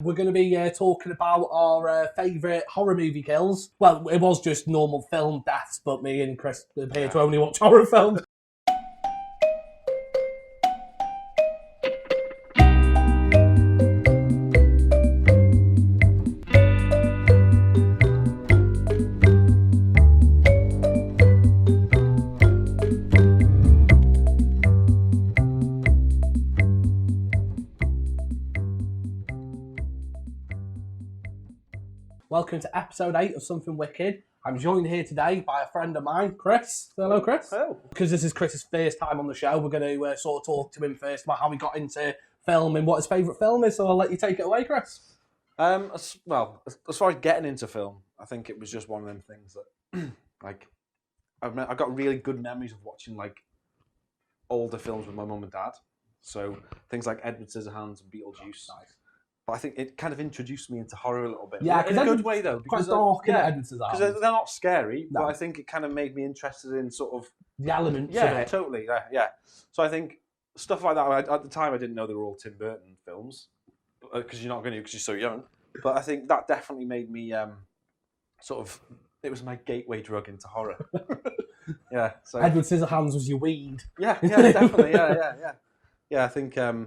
We're going to be talking about our favourite horror movie kills. Well, it was just normal film deaths, but me and Chris appear to only watch horror films. Welcome to episode 8 of Something Wicked. I'm joined here today by a friend of mine, Chris. Hello, Chris. Hello. Because this is Chris's first time on the show, we're going to sort of talk to him first about how he got into film and what his favourite film is, so I'll let you take it away, Chris. As far as getting into film, I think it was just one of them things that, I've got really good memories of watching, older films with my mum and dad. So, things like Edward Scissorhands and Beetlejuice. Nice. But I think it kind of introduced me into horror a little bit. Yeah, in a good way though. Quite dark in Edward Scissorhands. Because they're not scary, but I think it kind of made me interested in sort of... the elements of Yeah, it. totally, yeah. So I think stuff like that, at the time I didn't know they were all Tim Burton films, because you're not going to, because you're so young. But I think that definitely made me it was my gateway drug into horror. Yeah. So Edward Scissorhands was your weed. Yeah, definitely, yeah. Yeah, I think, I'll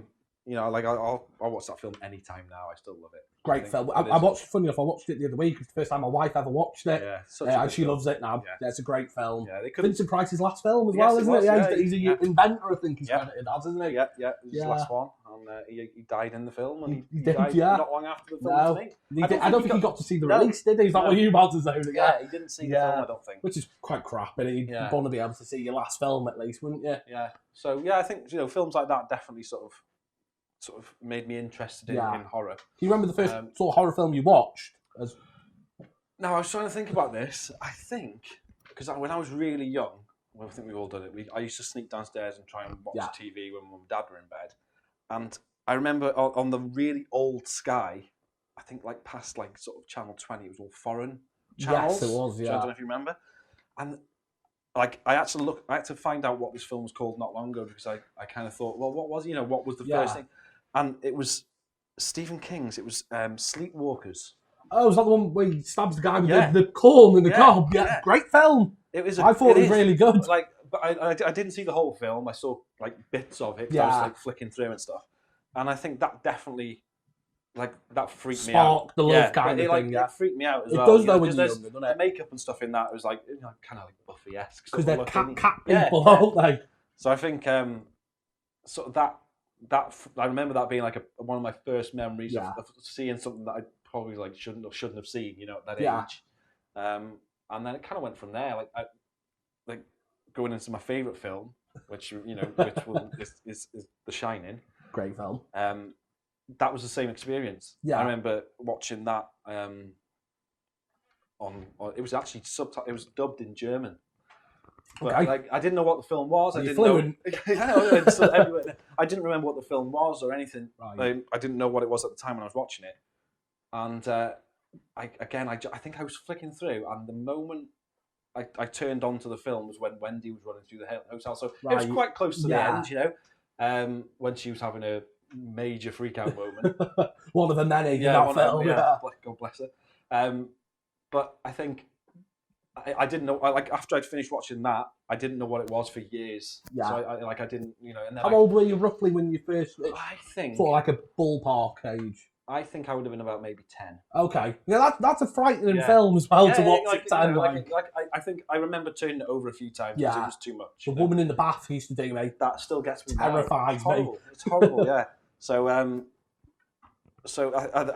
watch that film anytime now. I still love it. Great film. I watched, funny enough, I watched it the other week. It's the first time my wife ever watched it. Yeah, and she loves it now. Yeah. It's a great film. Yeah, Vincent Price's last film as Yes, well, it isn't was, it? Yeah, yeah, he's an inventor, I think he's Yeah. credited as, isn't he? Yeah, it was his last one. And he died in the film, and He he did, died yeah. not long after the film No. was made. I don't think he got to see the No. release, did he? Is that No. what you about to say? Yeah, he didn't see the film, I don't think. Which is quite crap, and you'd Yeah. want to be able to see your last film at least, wouldn't you? Yeah. So yeah, I think films like that definitely sort of made me interested in horror. Do you remember the first sort of horror film you watched? Now I was trying to think about this. I think because when I was really young, I think we've all done it. I used to sneak downstairs and try and watch TV when mum and dad were in bed, and I remember on the really old Sky, I think past sort of channel 20, it was all foreign channels. Yes, it was. So Yeah. I don't know if you remember, and I had to find out what this film was called not long ago because I kind of thought, well, what was the first thing, and it was Stephen King's. It was Sleepwalkers. Oh, is that the one where he stabs the guy with the corn in the cob? Yeah, great film. I thought it was really good. But I didn't see the whole film. I saw bits of it. 'Cause I was flicking through and stuff. And I think that definitely that freaked me out. Sparked the love kind of thing. It freaked me out as well. It does though when you're younger, doesn't the it? makeup and stuff in that was kind of Buffy-esque. Because they're cat people, Yeah. aren't they? So I think sort of that I remember that being one of my first memories of seeing something that I probably shouldn't have seen, at that age. And then it kind of went from there. Going into my favourite film, which is The Shining. Great film. That was the same experience. Yeah. I remember watching that it was actually it was dubbed in German. But Okay. I didn't know what the film was. I didn't fluent? know. I didn't remember what the film was or anything. Right. I didn't know what it was at the time when I was watching it. And I think I was flicking through, and the moment I turned onto the film was when Wendy was running through the hotel. So it was quite close to the end, when she was having a major freak out moment. One of the many in that film. God bless her. But I think I didn't know. After I'd finished watching that, I didn't know what it was for years. Yeah. So I didn't, And then how old were you roughly when you first? I think sort of a ballpark age. I think I would have been about maybe 10. Okay. Yeah, that's a frightening film as well to watch at 10. I think I remember turning it over a few times because it was too much. The woman in the bath used to do, mate. That still gets me. Terrifies me. It's horrible, yeah. So it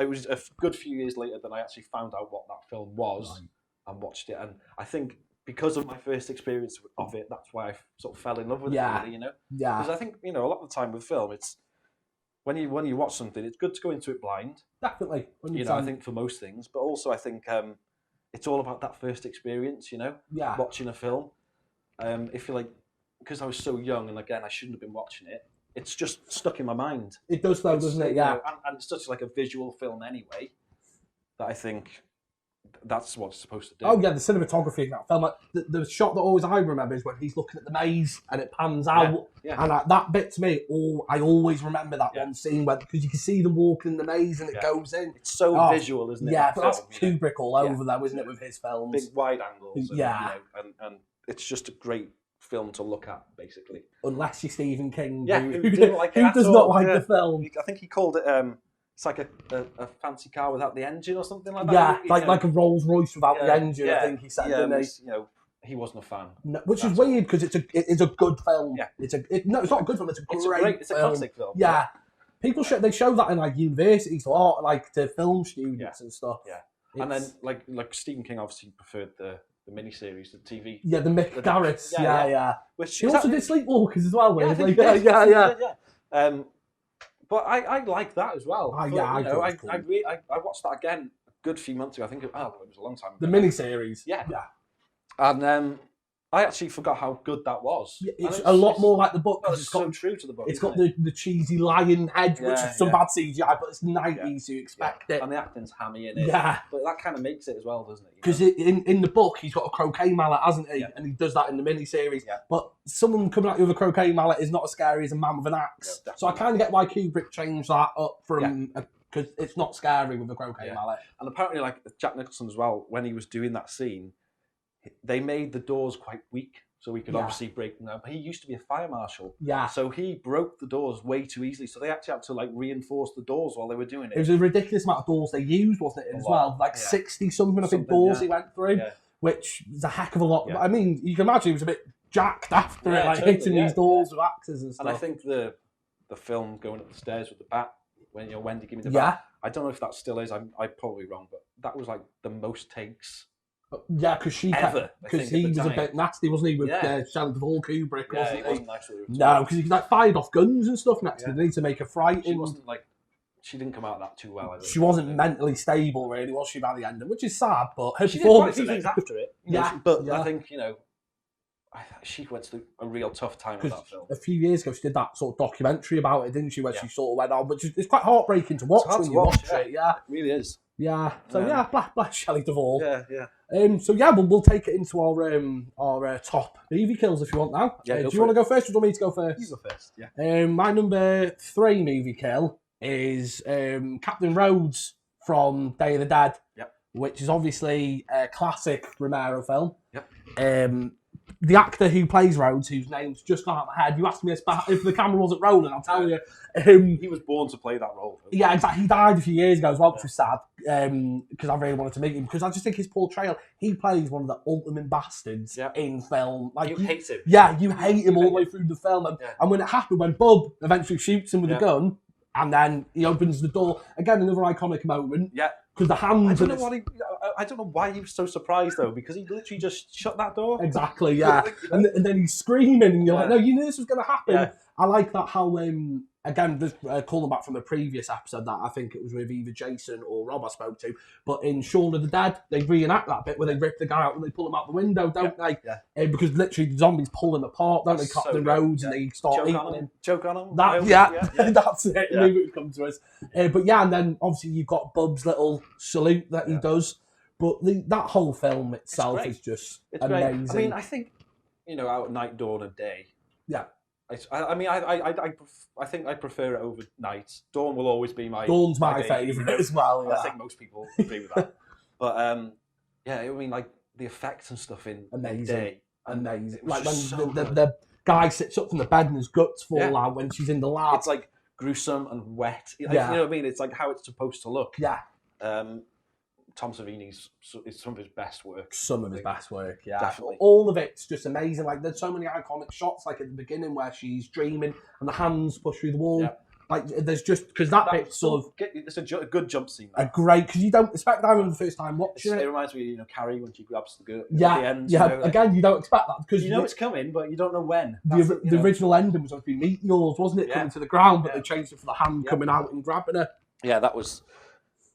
was a good few years later that I actually found out what that film was and watched it. And I think because of my first experience of it, that's why I sort of fell in love with it, really, Yeah. Because I think, a lot of the time with film, it's when you watch something, it's good to go into it blind. Definitely. I think for most things, but also I think it's all about that first experience, watching a film. If you're because I was so young, and again, I shouldn't have been watching it, it's just stuck in my mind. It does though, doesn't it? Yeah. And it's such a visual film anyway, that I think that's what it's supposed to do. Oh yeah, the cinematography in that film, like the shot that always I remember is when he's looking at the maze and it pans out, and that bit to me, I always remember that one scene where because you can see them walking in the maze and it goes in. It's so visual, isn't it? Yeah, but that's Kubrick all over though, isn't it, with his films? Big wide angles. And, and it's just a great film to look at, basically. Unless you're Stephen King, who didn't like it who does not like the film. I think he called it. It's like a fancy car without the engine or something like that. Yeah, like a Rolls Royce without the engine. I think he said. He wasn't a fan. No, which is weird because it's a good film. Yeah. It's not a good film. It's a great. It's a classic film. Yeah. People they show that in like universities, to film students and stuff. Yeah. And then like Stephen King obviously preferred the miniseries, the TV. Yeah, the Mick Garris. Yeah. Which he also did Sleepwalkers as well. Yeah. But I like that as well. I watched that again a good few months ago. I think it was a long time ago. The miniseries. Yeah. And I actually forgot how good that was. It's a lot more like the book. It's so true to the book. It's got the cheesy lion head, which is some bad CGI, but it's 90s, so you expect it. And the acting's hammy in it. Yeah. But that kind of makes it as well, doesn't it? Because in the book, he's got a croquet mallet, hasn't he? Yeah. And he does that in the miniseries. Yeah. But someone coming at you with a croquet mallet is not as scary as a man with an axe. Yeah, so I kind of get why Kubrick changed that up from... Because it's not scary with a croquet mallet. And apparently, like Jack Nicholson as well, when he was doing that scene, they made the doors quite weak. So we could obviously break them down. But he used to be a fire marshal. Yeah. So he broke the doors way too easily. So they actually had to like reinforce the doors while they were doing it. It was a ridiculous amount of doors they used, wasn't it, as well? Like 60-something, I think, doors he went through, which is a heck of a lot. Yeah. I mean, you can imagine he was a bit jacked after it, like hitting these doors with axes and stuff. And I think the film going up the stairs with the bat, when Wendy gave me the bat, I don't know if that still is. I'm probably wrong, but that was like the most takes. Yeah, because he was a bit nasty, wasn't he, with Shelley Duvall Kubrick, wasn't he? Wasn't nice with her no, because he like fired off guns and stuff next to him to make her frightened. She wasn't she didn't come out that too well. She wasn't mentally stable, really, was she, by the end? Which is sad, but her she performance did quite a few things after it. But I think, she went through a real tough time with that film. A few years ago, she did that sort of documentary about it, didn't she, where she sort of went on, which is quite heartbreaking to watch when you watch it. Yeah, it really is. Yeah, so bless Shelley Duvall. Yeah. We'll take it into our top movie kills if you want now. Yeah, do you want to go first or do you want me to go first? You go first, yeah. My number 3 movie kill is Captain Rhodes from Day of the Dead, which is obviously a classic Romero film. Yep. The actor who plays Rhodes, whose name's just gone out of my head, you asked me if the camera wasn't rolling, I'll tell you. He was born to play that role. Yeah, exactly. He died a few years ago as well, which was sad, because I really wanted to meet him, because I just think his portrayal, he plays one of the ultimate bastards in film. Like, you hate him. Yeah, you hate him all the way through the film. And when it happened, when Bub eventually shoots him with a gun, and then he opens the door, again, another iconic moment. Yeah. Because the hands... I don't know why he was so surprised, though, because he literally just shut that door. Exactly, yeah. And then he's screaming, and you're like, no, you knew this was going to happen. Yeah. I like that how, again, just calling back from the previous episode that I think it was with either Jason or Rob I spoke to, but in Shaun of the Dead, they reenact that bit where they rip the guy out and they pull him out the window, don't they? Yeah. Because literally the zombies pull him apart, don't they? Captain Rhodes, and they start eating him. Choke on him. That's it. I knew it would come to us. And then obviously you've got Bub's little salute that he does. But that whole film itself is just amazing. Great. I mean, I think, out at night, dawn, and day. Yeah. I think I prefer it over night. Dawn will always be Dawn's my favourite as well. Yeah. I think most people agree with that. But I mean, like the effects and stuff in day, amazing. Like when the guy sits up from the bed and his guts fall out when she's in the lab. It's like gruesome and wet. You know what I mean? It's like how it's supposed to look. Yeah. Tom Savini's is some of his best work. Some of his best work, yeah. Definitely. All of it's just amazing. Like, there's so many iconic shots, like at the beginning where she's dreaming and the hands push through the wall. Yeah. Like, there's just, because that bit's sort of... It's a good jump scene. A great, because you don't expect that when the first time watching it. It reminds me of Carrie when she grabs the girl at the end. Yeah, again, you don't expect that. Because it's coming, but you don't know when. The original ending was supposed to be meteors, wasn't it? Coming to the ground, but they changed it for the hand coming out and grabbing her. Yeah, that was...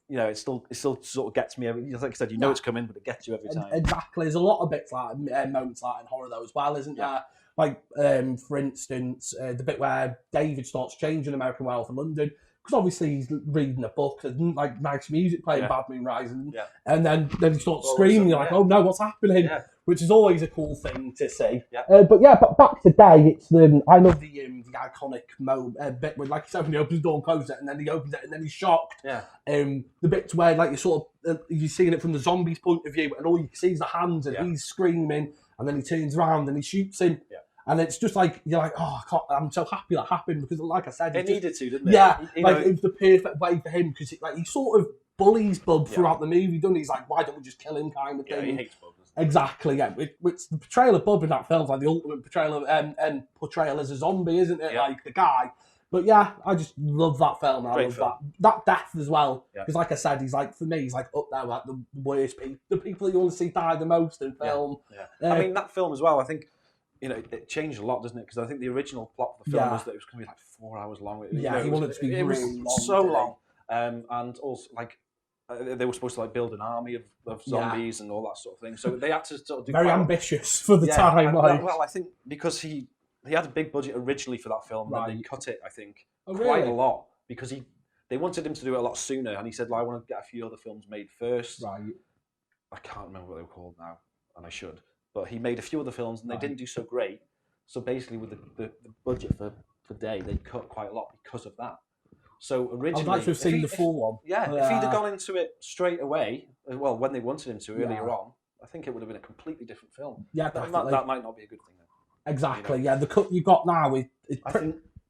it still sort of gets me every. Like I said, it's coming, but it gets you every time. Exactly. There's a lot of bits like moments like in horror though as well, isn't there? Like for instance, the bit where David starts changing American Werewolf in London because obviously he's reading a book, and like nice music playing, Bad Moon Rising, and then he starts screaming. You're like, oh no, what's happening? Yeah. Which is always a cool thing to see. Yeah. But back today, it's I love the iconic bit where, like you said, when he opens the door and closes it, and then he opens it, and then he's shocked. Yeah. The bits where like you're seeing it from the zombie's point of view, and all you can see is the hands, and he's screaming, and then he turns around and he shoots him. Yeah. And it's just like, you're like, I'm so happy that happened, because like I said... It needed to, didn't it? Yeah, it was the perfect way for him, because he sort of bullies Bub throughout the movie, doesn't he? He's like, why don't we just kill him, kind of thing. Yeah, he hates Bub. Exactly, yeah. Which the portrayal of Bub in that film is like the ultimate portrayal of portrayal as a zombie, isn't it? Yeah. Like, the guy. But yeah, I just love that film. I love that death as well. Because like I said, he's like, for me, he's like up there, like the worst people, the people that you want to see die the most in film. Yeah. I mean, that film as well, I think... it changed a lot, doesn't it? Because I think the original plot of the film was that it was going to be like 4 hours long. He wanted it to be really long. So long. And also, like, they were supposed to like build an army of zombies and all that sort of thing. So they had to sort of do very ambitious for the time. Well, I think because he had a big budget originally for that film, and they cut it, I think, quite a lot, because they wanted him to do it a lot sooner, and he said, I want to get a few other films made first. Right. I can't remember what they were called now, and I should. But he made a few other films, and they didn't do so great. So basically, with the budget for today, they cut quite a lot because of that. So originally, I'd like to have seen the full one. Yeah, if he'd have gone into it straight away, well, when they wanted him to earlier on, I think it would have been a completely different film. Yeah, definitely. That might not be a good thing then. Exactly. Yeah, the cut you got now is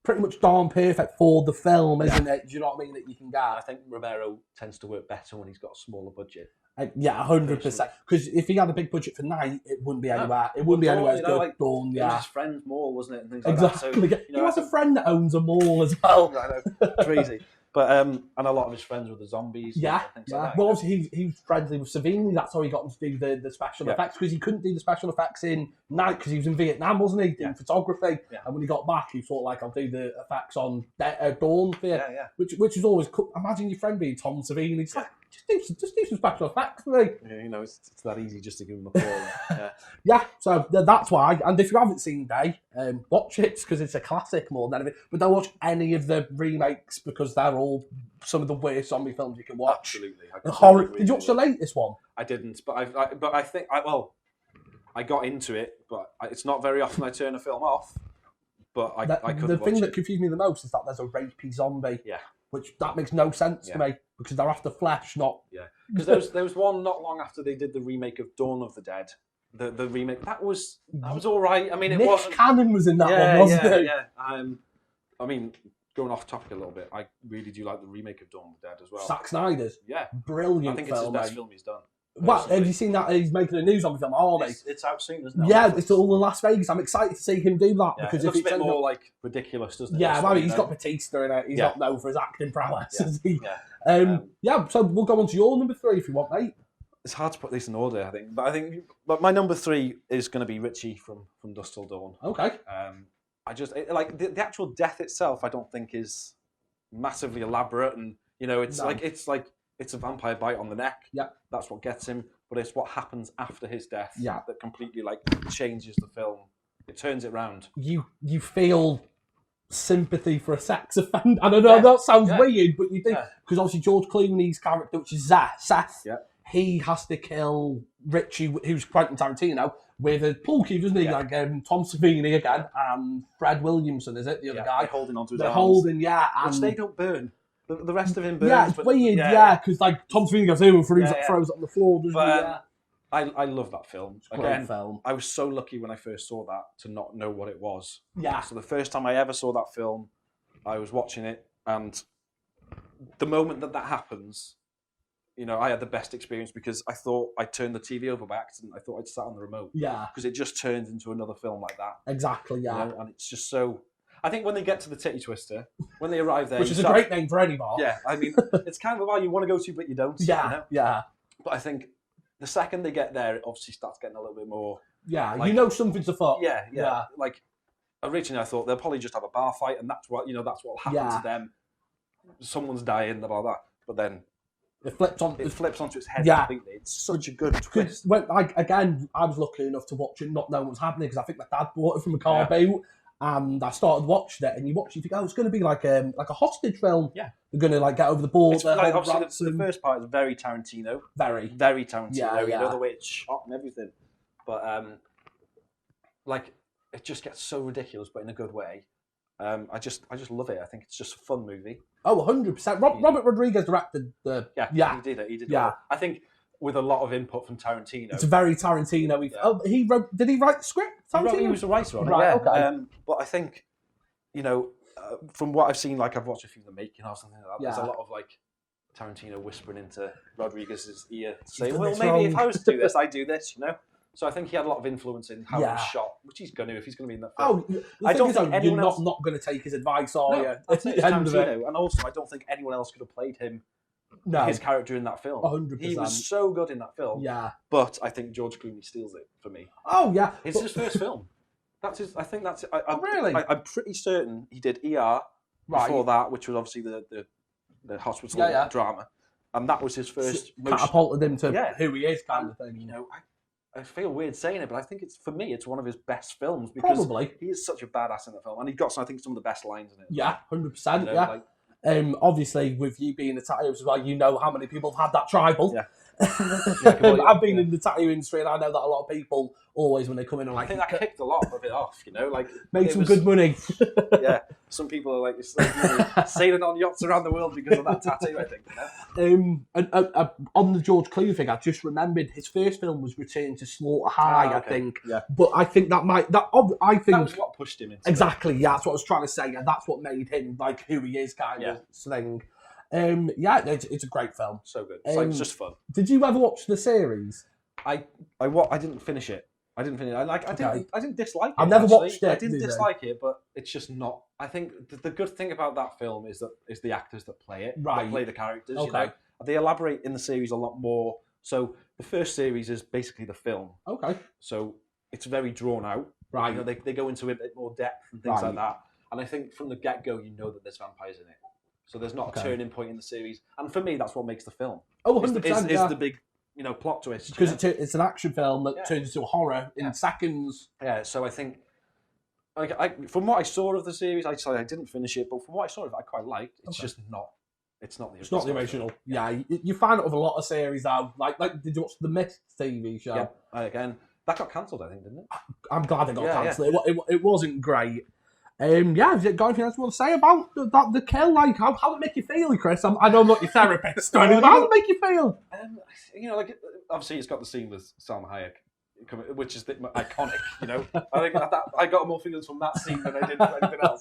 pretty much darn perfect for the film, isn't it? Do you know what I mean? That you can get. I think Romero tends to work better when he's got a smaller budget. 100%. Because if he had a big budget for Night, it wouldn't be anywhere. It wouldn't be anywhere as good. Like, Dawn, it was his friend's mall, wasn't it? And things like exactly. That. So, he has a friend that owns a mall as well. I know. Crazy. But and a lot of his friends were the zombies. Yeah. Like that. Well, obviously he was friendly with Savini. That's how he got him to do the special effects, because he couldn't do the special effects in Night because he was in Vietnam, wasn't he? Doing photography. Yeah. And when he got back, he thought like, I'll do the effects on Dawn for you. Yeah. Which is always cool. Imagine your friend being Tom Savini. It's like, just do some special effects for me. Yeah, it's that easy just to give him a call. Yeah, so that's why. And if you haven't seen Day, watch it, because it's a classic more than anything. But don't watch any of the remakes, because they're all some of the worst zombie films you can watch. Absolutely. Did you watch the latest one? I didn't, but I think I got into it, but it's not very often I turn a film off. But I couldn't watch it. The thing that confused me the most is that there's a rapey zombie. Yeah. Which that makes no sense to me, because they're after flesh, not... Yeah, because there was one not long after they did the remake of Dawn of the Dead. The remake, that was all right. I mean, Nick Cannon was in that one, wasn't he? Yeah. I mean, going off topic a little bit, I really do like the remake of Dawn of the Dead as well. Zack Snyder's? Yeah. Brilliant film. I think it's his best film he's done. Well, have you seen that? He's making a new zombie film, aren't they? It's out soon, isn't it? Yeah, it's all in Las Vegas. I'm excited to see him do that. Yeah, because it looks a bit more like ridiculous, doesn't it? Yeah, well, he's got Batista in it. He's not known for his acting prowess, is he? Yeah. So we'll go on to your number 3 if you want, mate. It's hard to put these in order, I think. But my number 3 is going to be Richie from Dusk Till Dawn. Okay. I just like the actual death itself. I don't think is massively elaborate, and it's a vampire bite on the neck. Yeah, that's what gets him. But it's what happens after his death that completely changes the film. It turns it round. You feel sympathy for a sex offender. I don't know. That sounds weird, but you do, because obviously George Clooney's character, which is Seth, he has to kill Richie, who's Quentin Tarantino, with a pool cue, doesn't he? Like Tom Savini again, and Fred Williamson, is it the other guy? They're holding onto his arms. They're holding, which they don't burn. The rest of him burns. Yeah, it's weird, because like Tom Savini goes in and throws it on the floor, doesn't he? I love that film. It's a great film. I was so lucky when I first saw that to not know what it was. Yeah. So the first time I ever saw that film, I was watching it, and the moment that happens, I had the best experience, because I thought I turned the TV over by accident. I thought I'd sat on the remote. Yeah. Because it just turns into another film like that. Exactly, yeah. And it's just so... I think when they get to the Titty Twister, when they arrive there... Which is a great name for any bar. Yeah, I mean, it's kind of a bar you want to go to, but you don't. Yeah. But I think the second they get there, it obviously starts getting a little bit more... Yeah, something's afoot. Yeah. Like, originally I thought they'll probably just have a bar fight, and that's what will happen to them. Someone's dying, blah, blah, blah. But then... It flips onto its head completely. It's such a good twist. I was lucky enough to watch it not knowing what was happening, because I think my dad bought it from a car boot. And I started watching it, and you watch it, you think, oh, it's going to be like a hostage film. Yeah. They're going to like get over the border. It's like, obviously, the first part is very Tarantino. Very Tarantino. Yeah, you know, the way it's shot and everything. But like, it just gets so ridiculous, but in a good way. I just love it. I think it's just a fun movie. Oh, 100%. Robert Rodriguez directed the... Yeah, he did it. He did it. Yeah. I think with a lot of input from Tarantino. It's very Tarantino. Did he write the script? He was a writer on it, right, okay. But I think, you know, from what I've seen, like I've watched a few of the making or something like that, there's a lot of like Tarantino whispering into Rodriguez's ear, saying, well, maybe if I was to do this, I'd do this, you know? So I think he had a lot of influence in how it was shot, which he's going to if he's going to be in that film. I don't think anyone else... You're not going to take his advice, are you? That's it, Tarantino. And also, I don't think anyone else could have played him, his character in that film. 100%. He was so good in that film. Yeah. But I think George Clooney steals it for me. Oh, yeah. It's his first film. That's his. I think that's it. Really? I'm pretty certain he did ER before that, which was obviously the hospital drama. And that was his first... Catapulted him to who he is kind of thing. You know, I feel weird saying it, but I think for me, it's one of his best films because he is such a badass in the film, and he got, I think, some of the best lines in it. Yeah, 100%. Obviously, with you being a tattoo as well, you know how many people have had that tribal. Yeah. I've been in the tattoo industry, and I know that a lot of people always, when they come in, are like, I think that kicked a lot of it off. You know, like made some good money. Yeah, some people are like sailing on yachts around the world because of that tattoo. I think. You know? On the George Clooney thing, I just remembered his first film was Return to Slaughter High. I think, but I think that was what pushed him into exactly. Yeah, that's what I was trying to say. Yeah, that's what made him like who he is, kind of thing. It's a great film. So good. It's just fun. Did you ever watch the series? I didn't finish it. I didn't dislike it. I've never watched it. I didn't dislike it, but it's just not. I think the good thing about that film is the actors that play it, that play the characters. Okay. You know? They elaborate in the series a lot more. So the first series is basically the film. Okay. So it's very drawn out. Right. You know, they go into a bit more depth and things like that. And I think from the get-go, you know that there's vampires in it. So there's not a turning point in the series. And for me, that's what makes the film. Oh, 100%. Is the big, plot twist. Because it's an action film that turns into a horror in seconds. Yeah, so I think, from what I saw of the series, I didn't finish it, but from what I saw of it, I quite liked. It's just not. It's not the original. Yeah, you find it with a lot of series now. Like did you watch the Myth TV show? Yeah, again, that got cancelled, I think, didn't it? I'm glad it got cancelled. Yeah. It wasn't great. Have you got anything else you want to say about the kill? Like, how did it make you feel, Chris? I know I'm not your therapist, but how did it make you feel? Obviously it's got the scene with Salma Hayek, which is iconic. I think I got more feelings from that scene than I did from anything else.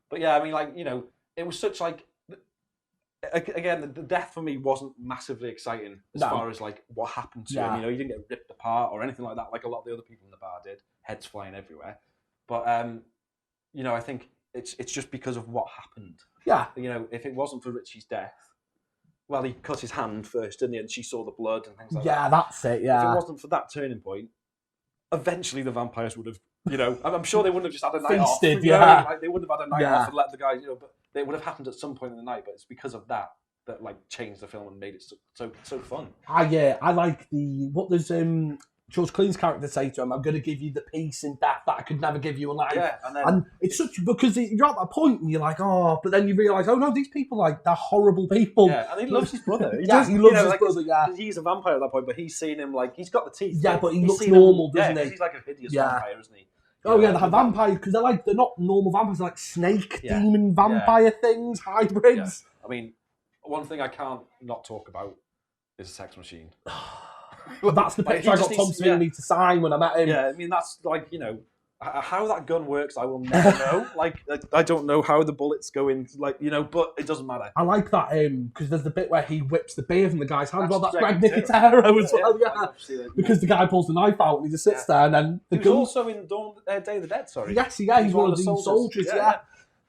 But yeah, it was such like. Again, the death for me wasn't massively exciting as far as like what happened to him. He didn't get ripped apart or anything like that, like a lot of the other people in the bar did. Heads flying everywhere, but I think it's just because of what happened. Yeah. If it wasn't for Richie's death, well, he cut his hand first, didn't he? And she saw the blood and things like that. Yeah, that's it. Yeah. If it wasn't for that turning point, eventually the vampires would have. I'm sure they wouldn't have just had a night off. Yeah. Like, they wouldn't have had a night off and let the guys. But it would have happened at some point in the night. But it's because of that like changed the film and made it so fun. I like what does George Clooney's character say to him? I'm going to give you the peace in death that I could never give you in life. Yeah, and it's because you're at that point and you're like, oh, but then you realise, oh no, these people they're horrible people. Yeah, and he loves his brother. He loves his brother. Yeah, he's a vampire at that point, but he's seen him he's got the teeth. Yeah, but he looks normal, doesn't he? He's like a hideous vampire, isn't he? Oh yeah, they have vampires because they're not normal vampires. They're like snake, demon, vampire things, hybrids. Yeah. One thing I can't not talk about is a sex machine. That's the picture I got Tom Savini to sign when I met him. Yeah, that's how that gun works. I will never know. I don't know how the bullets go in. But it doesn't matter. I like that because there's the bit where he whips the beer from the guy's hand. That's Greg Nicotero as well. Yeah, because the guy pulls the knife out and he just sits there, and then the gun. Also in Day of the Dead. Sorry. Yes, he's one of the soldiers. Yeah.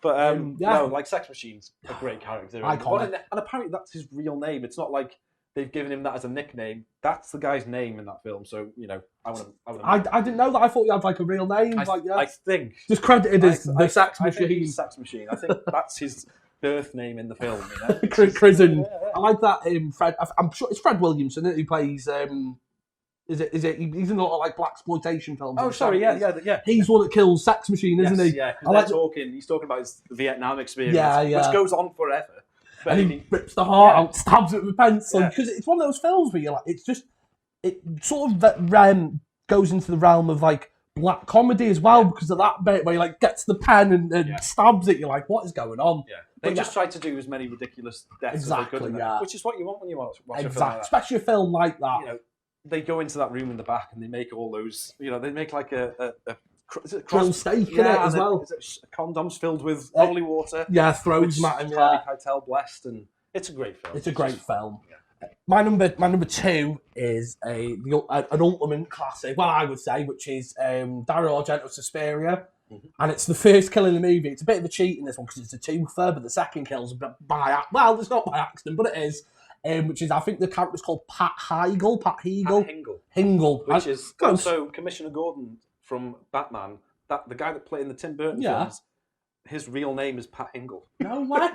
But no, Sex Machine's a great character. Iconic. And apparently that's his real name. It's not like they've given him that as a nickname. That's the guy's name in that film. So I didn't know that. I thought he had a real name. I think just credited as the Sex Machine. Sex Machine. I think that's his birth name in the film. Prison. I like that. Fred. I'm sure it's Fred Williamson who plays Is it? He's in a lot of like blaxploitation films. Oh, sorry, yeah. He's the one that kills Sex Machine, isn't he? Yeah, because he's talking about his Vietnam experience, which goes on forever. But and he rips the heart out, stabs it with a pencil, because it's one of those films where you're like, it sort of goes into the realm of like black comedy as well, because of that bit where he like gets the pen and stabs it. You're like, what is going on? Yeah. They just tried to do as many ridiculous deaths as they could, which is what you want when you watch a film like that. Especially a film like that. You know, they go into that room in the back and they make all those, they make like a grilled steak in it as well. Condoms filled with holy water. Yeah, throws at him. Keitel blessed, and it's a great film. It's a great film. Yeah. My number two is an ultimate classic. Well, I would say, which is Dario Argento's Suspiria. Mm-hmm. And it's the first kill in the movie. It's a bit of a cheat in this one because it's a twofer, but the second kill's it's not by accident, but it is. Which is, I think the character's called Pat Hingle. Hingle. Which is also Commissioner Gordon from Batman. The guy that played in the Tim Burton films. His real name is Pat Hingle. No way.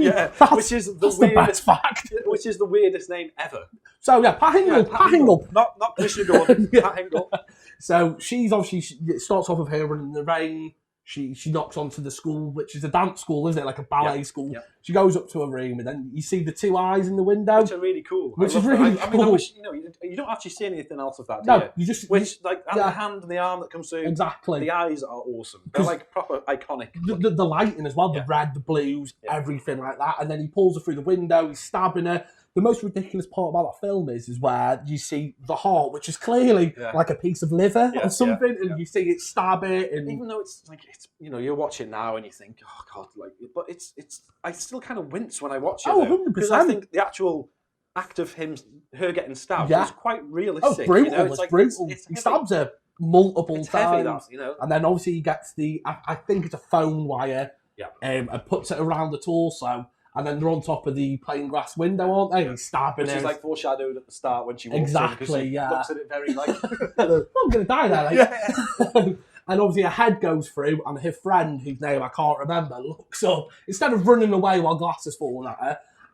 Which is the best fact. Which is the weirdest name ever. So Pat Hingle. Pat Hingle. Not Commissioner Gordon. Pat Hingle. So she's obviously it starts off with her running in the rain. She knocks onto the school, which is a dance school, isn't it? Like a ballet school. Yep. She goes up to a room, and then you see the two eyes in the window, which are really cool. Which is really cool. I wish, you don't actually see anything else of that, do you? You just the hand and the arm that comes through. Exactly. The eyes are awesome. They're like proper iconic. The lighting as well, the red, the blues, everything like that. And then he pulls her through the window. He's stabbing her. The most ridiculous part about that film is where you see the heart, which is clearly like a piece of liver or something, and you see it stab it. And even though it's you're watching now and you think, oh god, but it's I still kind of wince when I watch it. 100%. Because I think the actual act of her getting stabbed is quite realistic. Oh, brutal! It's brutal. He stabs her multiple times. Heavy, and then obviously he gets I think it's a phone wire. And puts it around the torso. And then they're on top of the plain glass window, aren't they? He's stabbing her. Which is like foreshadowed at the start when she walks exactly, in. Exactly, looks at it very like... I'm going to die there, And obviously a head goes through, and her friend, whose name I can't remember, looks up. Instead of running away while glass is falling at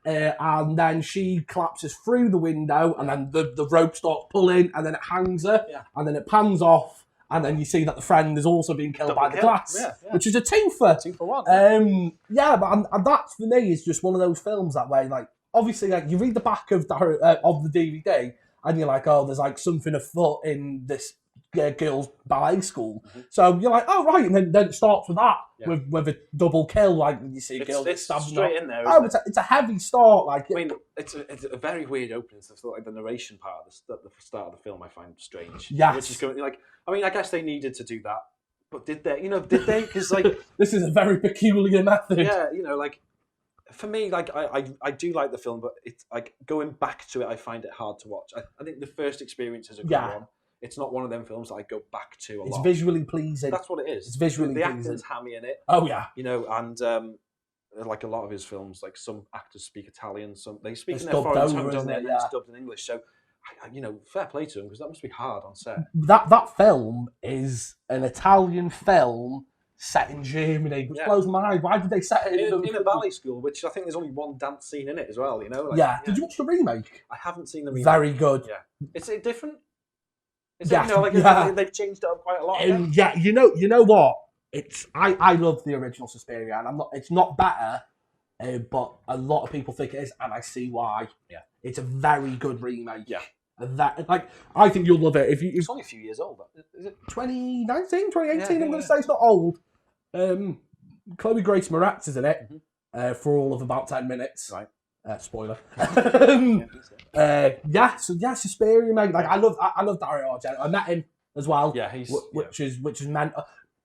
her, and then she collapses through the window, and then the rope starts pulling, and then it hangs her, and then it pans off. And then you see that the friend is also being killed by the glass, which is a twofer. 2 for 1. And that for me is just one of those films that way. Like obviously, like you read the back of the DVD, and you're like, oh, there's like something afoot in this girls' ballet school. Mm-hmm. So you're like, oh right, and then it starts with that with a double kill. Like you see a girl stabbed straight in there. It's a heavy start. Like it's a very weird opening. So like the narration part, the start of the film, I find strange. Yes, which is going like. I mean, I guess they needed to do that, but did they? Did they? Because like this is a very peculiar method. Yeah, like for me, like I do like the film, but it's like going back to it, I find it hard to watch. I think the first experience is a good one. It's not one of them films that I go back to a lot. It's visually pleasing. That's what it is. It's visually the pleasing. The acting's hammy in it. Oh yeah. And like a lot of his films, like some actors speak Italian, some they speak in their foreign tongue, don't they? It's dubbed in English, so. Fair play to him because that must be hard on set. That film is an Italian film set in Germany, which blows my mind. Why did they set it in a ballet school? Which I think there's only one dance scene in it as well. Did you watch the remake? I haven't seen the remake. Very good. Yeah. Is it different? They've changed it up quite a lot. You know what? I love the original Suspiria, and it's not better. But a lot of people think it is, and I see why. Yeah, it's a very good remake. Yeah, I think you'll love it. It's only a few years old. Is it 2019, 2018? I'm going to say it's not old. Chloe Grace Moretz is in it for all of about 10 minutes. Right. Spoiler. Suspiria, mate. Like I love Dario Argento. I met him as well. Yeah, which is meant.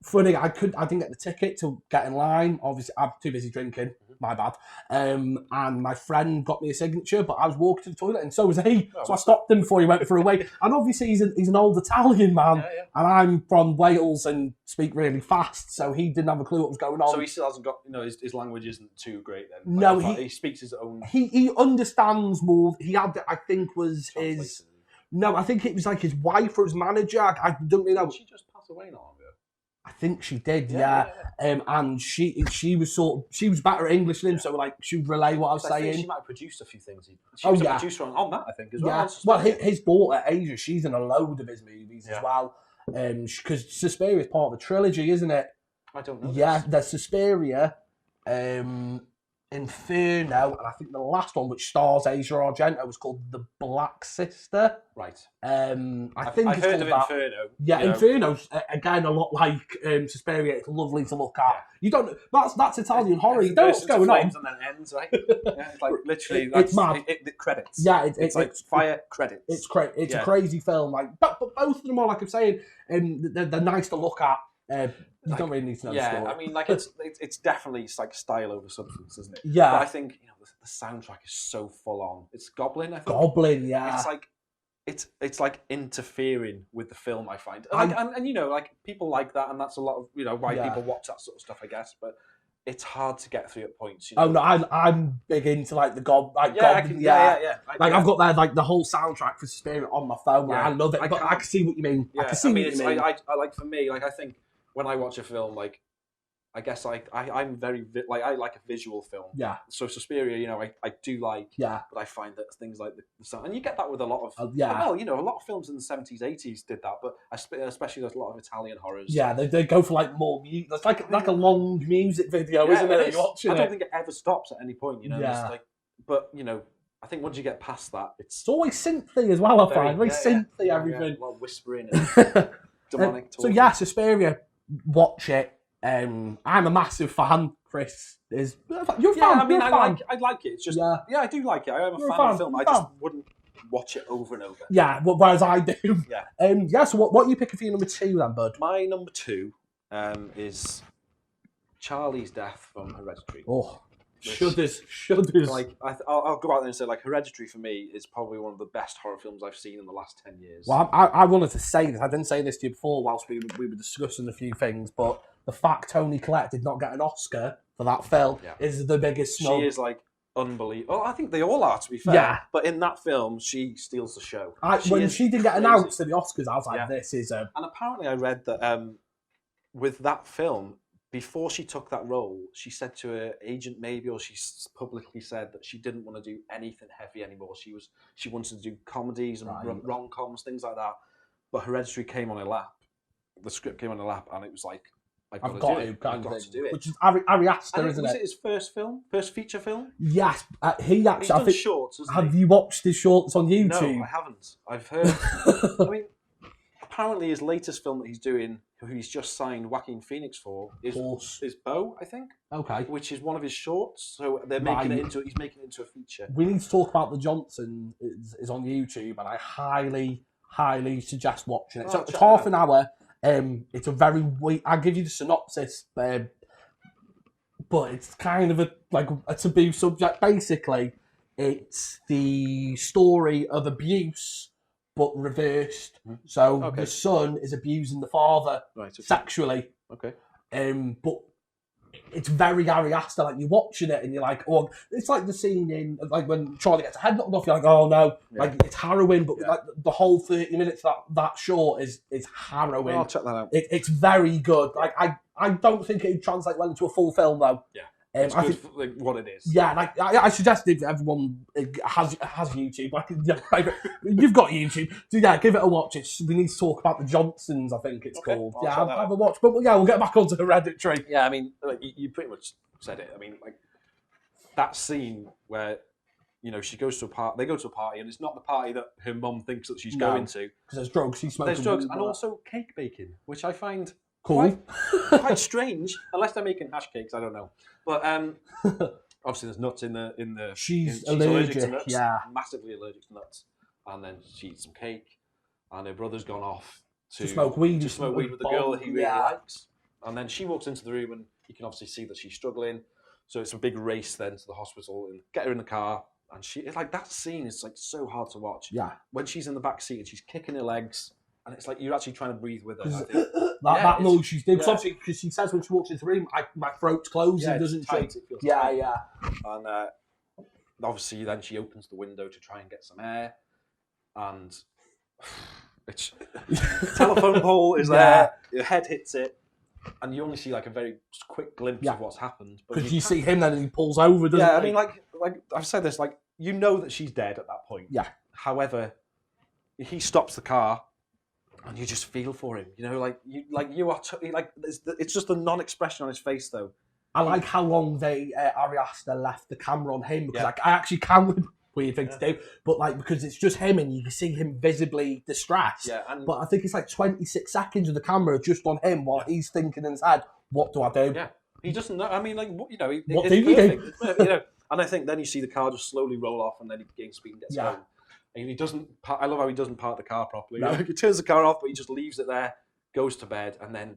Funny, I didn't get the ticket to get in line. Obviously, I'm too busy drinking. My bad. And my friend got me a signature, but I was walking to the toilet, and so was he. So I stopped him before he went for a wait. And obviously, he's an old Italian man, and I'm from Wales and speak really fast, so he didn't have a clue what was going on. So he still hasn't got, his language isn't too great then. No, he speaks his own. He understands more. He had, I think, was his. No, I think it was like his wife or his manager. I don't really know. Did she just pass away not long ago? I think she did, yeah. And she was better at English than him, so like she would relay what I was saying. I think she might have produced a few things. She was a producer on that, I think, as well. Yeah. Well, his daughter Asia, she's in a load of his movies as well. Because Suspiria is part of a trilogy, isn't it? I don't know. Yeah, there's Suspiria, Inferno, and I think the last one, which stars Asia Argento, was called The Black Sister. Right. I think I've it's heard of that. Inferno. Yeah, Inferno's again a lot like Suspiria. It's lovely to look at. You don't. That's Italian horror. You don't know what's going on. And then ends, right? It's like literally. It's mad. The credits. Yeah, it's like fire credits. It's a crazy film. Like, but both of them are, like I'm saying, they're nice to look at. You don't really need to know the story. I mean, like it's definitely like style over substance, isn't it? Yeah. But I think the soundtrack is so full on. It's Goblin, I think. Goblin, yeah. It's like it's like interfering with the film. I find, and like people like that, and that's a lot of why people watch that sort of stuff, I guess. But it's hard to get through at points. Oh no, I'm big into like the Goblin. I've got the whole soundtrack for Suspiria on my phone. Yeah. I love it. I can see what you mean. Yeah. I like for me, like I think. When I watch a film, like, I guess I'm very I like a visual film. Yeah. So Suspiria, I do like. Yeah. But I find that things like the sound, and you get that with a lot of. Well, a lot of films in the 70s, 80s did that, but especially there's a lot of Italian horrors. Yeah, they go for like more music. It's like a long music video, isn't it? You're watching I don't think it ever stops at any point. Yeah. But I think once you get past that, it's always synthy as well. I find very synthy everything. A lot of whispering and demonic talk. So yeah, Suspiria. Watch it. I'm a massive fan. Chris is. You're a fan. I like it. It's just I do like it. I am a fan of the film. I just wouldn't watch it over and over. Yeah, whereas I do. Yeah. So what are you picking for your number 2 then, bud? My number 2 is Charlie's death from Hereditary. Oh. Shudders. Like I'll go out there and say, like, Hereditary for me is probably one of the best horror films I've seen in the last 10 years. Well, I wanted to say this. I didn't say this to you before whilst we were discussing a few things, but the fact Toni Collette did not get an Oscar for that film is the biggest snub. She is like unbelievable. Well, I think they all are, to be fair. Yeah. But in that film, she steals the show. When she didn't get announced to the Oscars, I was like, this is a... And apparently I read that with that film, before she took that role, she said to her agent maybe, or she publicly said that she didn't want to do anything heavy anymore. She wanted to do comedies and rom-coms, things like that. But Hereditary came on her lap. The script came on her lap, and it was like, I've got to do it. Which is Ari Aster, isn't it? Was it his first feature film? Yes, he actually. He's done shorts, hasn't he? Have you watched his shorts on YouTube? No, I haven't. I've heard. I mean, apparently his latest film that he's doing, who he's just signed Joaquin Phoenix for, is Beau, I think. Okay. Which is one of his shorts. So they're making he's making it into a feature. We need to talk about The Johnson. Is on YouTube, and I highly suggest watching it. So it's half an hour. It's a very I'll give you the synopsis, but it's kind of a taboo subject. Basically, it's the story of abuse, but reversed. So the son is abusing the father sexually. Okay. But it's very Ari Aster. Like, you're watching it and you're like, oh, it's like the scene in like when Charlie gets a head knocked off. You're like, oh no, like it's harrowing. But like the whole 30 minutes that short is harrowing. I'll check that out. It's very good. Like I don't think it would translate well into a full film though. Yeah. It's good for, like, what it is. Yeah, like I suggest if everyone has YouTube, you've got YouTube, so yeah, give it a watch. We need to talk about The Johnsons, I think it's called. Have a watch. But yeah, we'll get back onto Hereditary. Yeah, I mean, like, you pretty much said it. I mean, like that scene where she goes to a party. They go to a party, and it's not the party that her mum thinks that she's going to. Because there's drugs. She's smoking. There's drugs, and also cake baking, which I find cool. Quite strange, unless they're making hash cakes. I don't know, but obviously there's nuts in the. She's allergic to nuts. Yeah, massively allergic to nuts, and then she eats some cake, and her brother's gone off to smoke weed. with the girl that he really likes, and then she walks into the room, and you can obviously see that she's struggling. So it's a big race then to the hospital and get her in the car, and it's like that scene is like so hard to watch. Yeah, when she's in the back seat and she's kicking her legs. And it's like you're actually trying to breathe with her. I think. that noise she's doing. Because she says when she walks into the room, my throat's closing, doesn't tight, she? It feels tight. Yeah. And obviously then she opens the window to try and get some air. And the telephone pole is there. Your head hits it. and you only see like a very quick glimpse of what's happened. Because you see him then and he pulls over, doesn't he? Yeah, I mean, like I've said this, like you know that she's dead at that point. Yeah. However, he stops the car, and you just feel for him. You know, it's just the non-expression on his face, though. I like how long Ari Aster left the camera on him because I actually counted. Weird thing to do, but like because it's just him and you can see him visibly distressed. Yeah, but I think it's like 26 seconds of the camera just on him while he's thinking in his head, "What do I do?" Yeah, he doesn't know. I mean, like what do you do? You know, and I think then you see the car just slowly roll off, and then he gains speed and gets home. And he doesn't. I love how he doesn't park the car properly. No. Like, he turns the car off, but he just leaves it there, goes to bed, and then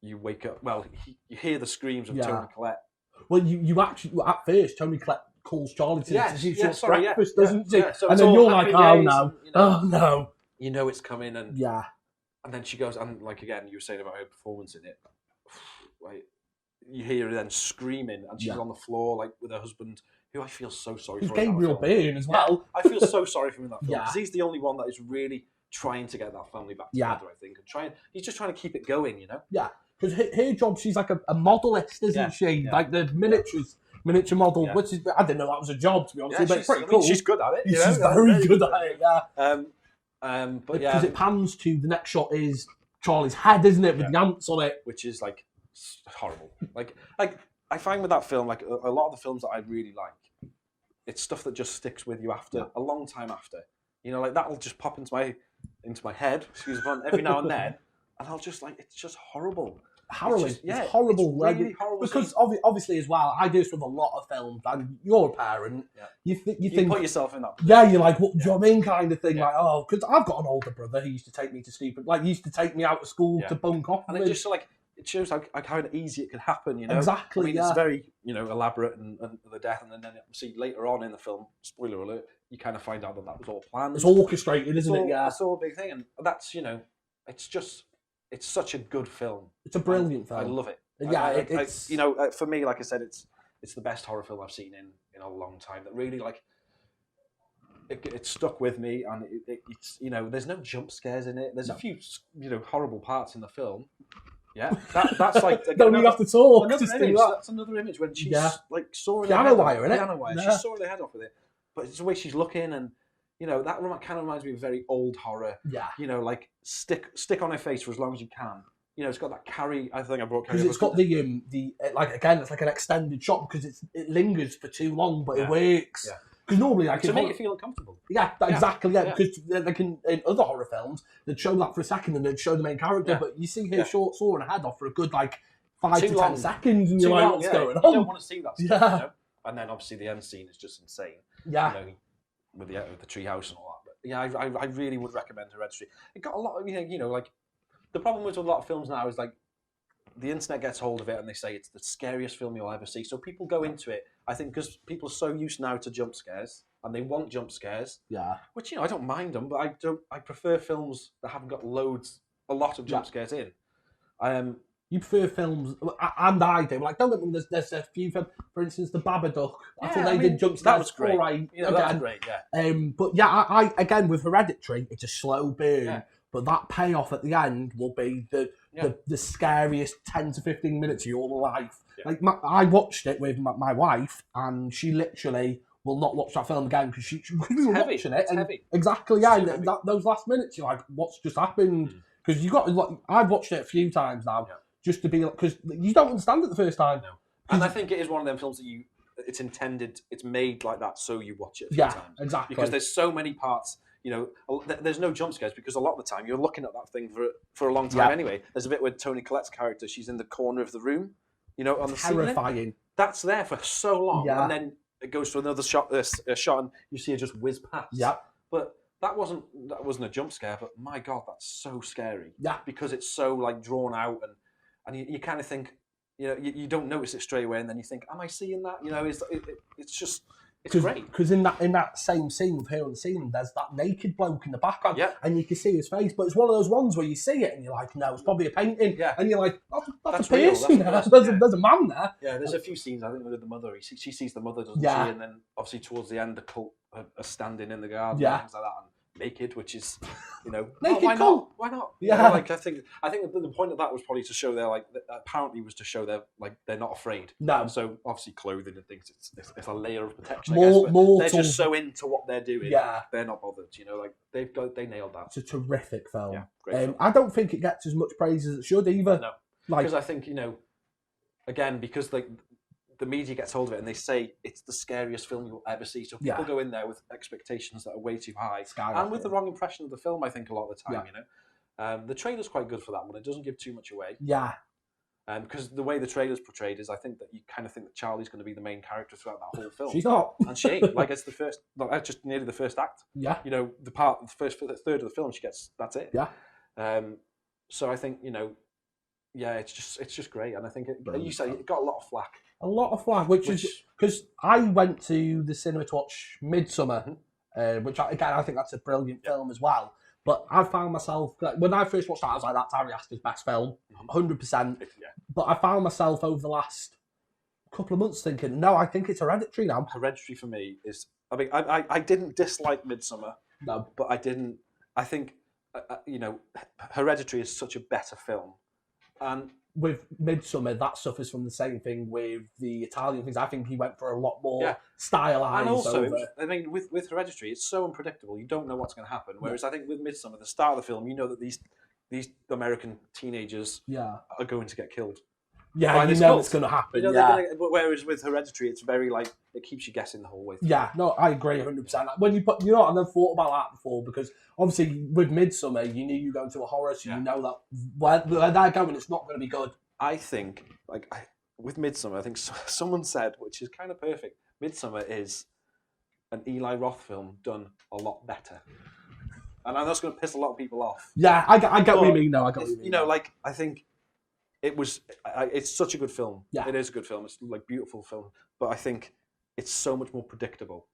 you wake up. Well, you hear the screams of Toni Collette. Well, you actually at first Toni Collette calls Charlie to see breakfast, doesn't she? Yeah, so and then you're like, oh no, oh no. You know it's coming, and and then she goes, and like again, you were saying about her performance in it. Like you hear her then screaming, and she's on the floor like with her husband, who I feel so sorry for. He's Gabriel Byrne as well. I feel so sorry for him in that film because he's the only one that is really trying to get that family back together. I think, and he's just trying to keep it going. You know. Yeah, because her job, she's like a modelist, isn't she? Yeah. Like the miniature model, which is, I didn't know that was a job, to be honest. But it's pretty cool. She's good at it. She's very good at it, But because it pans to the next shot is Charlie's head, isn't it, with the ants on it, which is like horrible. Like I find with that film, like a lot of the films that I really like, it's stuff that just sticks with you after a long time after. You know, like that'll just pop into my head, excuse me, every now and then, and I'll just like it's just horrible. Harrowing. It's horrible. It's really horrible. Because obviously as well, I do this with a lot of films, and you're a parent. Yeah. You think put yourself in that position. Yeah, you're like, what do you know what I mean, kind of thing. Like, oh, because I've got an older brother who used to take me to stupid, like, he used to take me out of school to bunk off. And it just like it shows like how easy it could happen. You know, exactly. I mean, it's very elaborate and the death, and then see later on in the film, spoiler alert, you kind of find out that was all planned. It's orchestrated, isn't it? Yeah, it's all a big thing, and that's it's such a good film. It's a brilliant film. I love it. Yeah, it's for me, like I said, it's the best horror film I've seen in a long time. That really like it stuck with me, and it's there's no jump scares in it. There's a few horrible parts in the film. Yeah, that's like don't even have to talk. That's another image when she's like sawing piano wire, She's sawing her head off with it, but it's the way she's looking and. That kind of reminds me of very old horror. Yeah. Like stick on her face for as long as you can. It's got that Carrie. I think I brought Carrie. Because it's got the like again, it's like an extended shot because it lingers for too long, but it works. Yeah. Because normally, like, to make you feel uncomfortable. Yeah, exactly. Yeah, because like in other horror films, they'd show that for a second and they'd show the main character, but you see her sawing her head off for a good 5 to 10 seconds, and you're like, what's going on? You don't want to see that stuff. And then obviously the end scene is just insane. Yeah. With the treehouse and all that. But yeah, I really would recommend Hereditary. It got a lot of, like, the problem with a lot of films now is, like, the internet gets hold of it and they say it's the scariest film you'll ever see. So people go into it, I think, because people are so used now to jump scares and they want jump scares. Yeah. Which, I don't mind them, but I prefer films that haven't got a lot of jump scares in. You prefer films, and I do. Like, don't get me wrong, there's a few films, for instance, The Babadook. I thought they did jump scares. That was great. Right, that was great, yeah. But yeah, I again, with Hereditary, it's a slow burn, but that payoff at the end will be the scariest 10 to 15 minutes of your life. Yeah. Like, I watched it with my wife, and she literally will not watch that film again because she's really watching it. It's heavy. Exactly, yeah. And those last minutes, you're like, what's just happened? Because I've watched it a few times now. Yeah. Just to be like, because you don't understand it the first time. No. And I think it is one of them films that it's made like that so you watch it a few times. Exactly. Because there's so many parts, there's no jump scares because a lot of the time you're looking at that thing for a long time anyway. There's a bit with Toni Collette's character, she's in the corner of the room, on the terrifying ceiling. That's there for so long. Yeah. And then it goes to another shot and you see it just whiz past. Yeah. But that wasn't a jump scare, but my God, that's so scary. Yeah. Because it's so like drawn out and you kind of think, you don't notice it straight away, and then you think, "Am I seeing that?" It's great. Because in that same scene with her on the ceiling, there's that naked bloke in the background, and you can see his face. But it's one of those ones where you see it and you're like, "No, it's probably a painting," and you're like, "That's a person. There's a man there." Yeah, there's a few scenes I think with the mother. She sees the mother, doesn't she? And then obviously towards the end, the cult are standing in the garden and things like that. And naked, which is, you know, naked, why cool. not? Why not? Yeah. You know, like I think the point of that was probably to show they're like apparently was to show they're not afraid. No. So obviously clothing and things, it's a layer of protection. More, I guess, more. They're just so into what they're doing. Yeah. They're not bothered. You know, like they nailed that. It's a terrific film. Yeah, great film. I don't think it gets as much praise as it should either. No, like because I think, you know, again, because like the media gets hold of it and they say it's the scariest film you'll ever see. So people go in there with expectations that are way too high and with the wrong impression of the film, I think, a lot of the time, you know. The trailer's quite good for that one. It doesn't give too much away. Yeah. Because the way the trailer's portrayed is I think that you kind of think that Charlie's going to be the main character throughout that whole film. She's not. And she ain't. Like, it's the first, like, just nearly the first act. Yeah. You know, the third of the film she gets, that's it. Yeah. So I think, you know, yeah, it's just great. And I think, you say it got a lot of flack. A lot of flack, which is because I went to the cinema to watch Midsummer, which again I think that's a brilliant film as well. But I found myself like, when I first watched that, I was like, "That's Ari Aster's best film, 100%." But I found myself over the last couple of months thinking, "No, I think it's Hereditary now." Hereditary for me is, I mean, I didn't dislike Midsummer, no, but I think, you know, Hereditary is such a better film, and with Midsummer, that suffers from the same thing with the Italian things. I think he went for a lot more stylized. And also, I mean, with Hereditary, it's so unpredictable. You don't know what's going to happen. Whereas I think with Midsummer, the start of the film, you know that these American teenagers are going to get killed. Yeah, you know it's going to happen. You know, whereas with Hereditary, it's very like, it keeps you guessing the whole way through. Yeah, no, I agree 100%. When you put, you know, I've never thought about that before because obviously with Midsummer, you knew you were going to a horror, so you know that where they're going, it's not going to be good. I think, like, with Midsummer, I think someone said, which is kind of perfect, Midsummer is an Eli Roth film done a lot better. And I know it's going to piss a lot of people off. Yeah, I get what you mean, though. I get what you mean. You know, like, I think it's such a good film. Yeah. It is a good film. It's like beautiful film. But I think it's so much more predictable.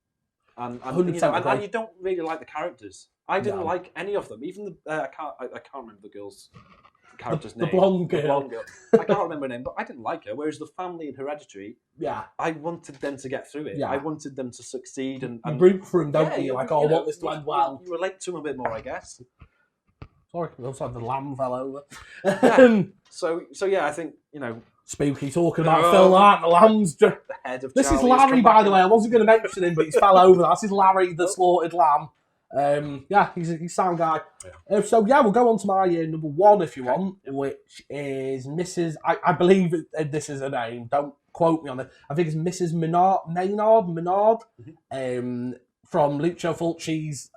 And you know, and you don't really like the characters. I didn't like any of them. Even I can't remember the girl's character's name. The blonde girl. I can't remember her name, but I didn't like her. Whereas the family in Hereditary, I wanted them to get through it. Yeah. I wanted them to succeed and root for him, don't you? Like, I want this to end well. You relate to him a bit more, I guess. Sorry, also the lamb fell over. So yeah, I think, you know, spooky talking about Phil Hart, the lamb's the head of. This is Larry, by the way. I wasn't going to mention him, but he's fell over. This is Larry, the slaughtered lamb. Yeah, he's a sound guy. Yeah. So yeah, we'll go on to my number one if you want, which is Mrs. I believe this is her name. Don't quote me on it. I think it's Mrs. Maynard, from Lucio Fulci's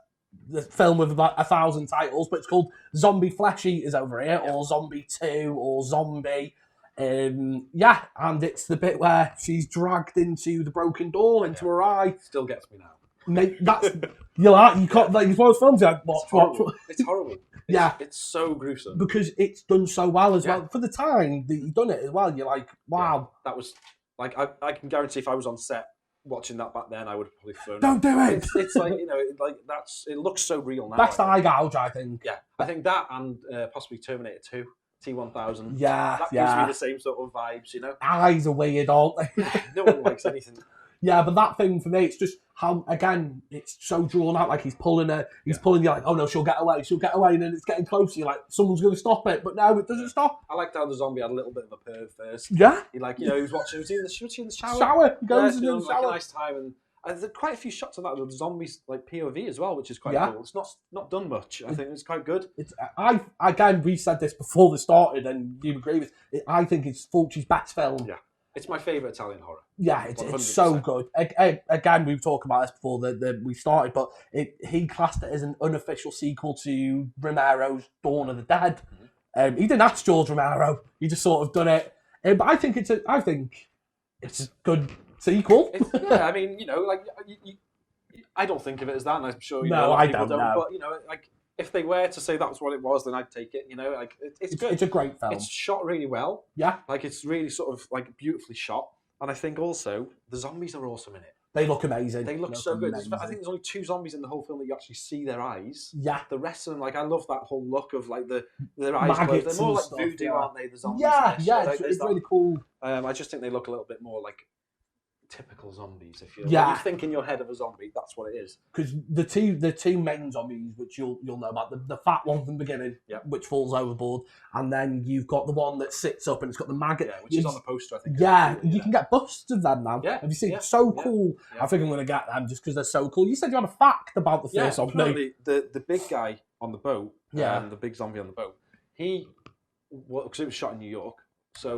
the film with about 1,000 titles, but it's called Zombie Flesh Eaters over here, or Zombie 2, or Zombie. Yeah, and it's the bit where she's dragged into the broken door into her eye. Still gets me now. Mate, that's you can't like it's one of those films you like, watch. It's horrible. It's so gruesome because it's done so well as well for the time that you've done it as well. You're like, wow, that was like I can guarantee if I was on set watching that back then, I would have probably thrown. Don't do it. It's like, you know, like it looks so real now. Best eye gouge, I think. Yeah, I think that and possibly Terminator 2. T-1000. Yeah, that gives me the same sort of vibes, you know. Eyes are weird, aren't they? No one likes anything. Yeah, but that thing for me, it's just how, again, it's so drawn out. Like he's pulling her, pulling you like, oh no, she'll get away, and then it's getting closer. You're like, someone's going to stop it, but no, it doesn't stop. I liked how the zombie had a little bit of a perv first. Yeah, he like, you know, he was in the shower. He goes in the shower. Like a nice time, and there's quite a few shots of that with the zombies like POV as well, which is quite cool. It's not done much. I think it's quite good. We said this before they started, and you agree with it. I think it's Fulci's best film. Yeah. It's my favourite Italian horror. Yeah, it's so good. Again, we were talking about this before we started, but he classed it as an unofficial sequel to Romero's Dawn of the Dead. Mm-hmm. He didn't ask George Romero. He just sort of done it. But I think it's a good sequel. I mean, you know, like I don't think of it as that, and I'm sure people don't. But you know, like if they were to say that's what it was, then I'd take it. You know, like it's good. It's a great film. It's shot really well. Yeah, like it's really sort of like beautifully shot, and I think also the zombies are awesome in it. They look amazing. They look so good. I think there's only 2 zombies in the whole film that you actually see their eyes. Yeah. The rest of them, like I love that whole look of like their eyes closed. They're more like voodoo, aren't they? The zombies. Yeah, it's really cool. I just think they look a little bit more like typical zombies. If when you think in your head of a zombie, that's what it is. Because the two main zombies, which you'll know about, the fat one from the beginning, which falls overboard, and then you've got the one that sits up and it's got the maggot, which is on the poster, I think. Yeah, you can get busts of them now. Yeah, have you seen? Yeah. So cool. Yeah. I think I'm going to get them just because they're so cool. You said you had a fact about the first zombie. The big guy on the boat, the big zombie on the boat, because it was shot in New York. So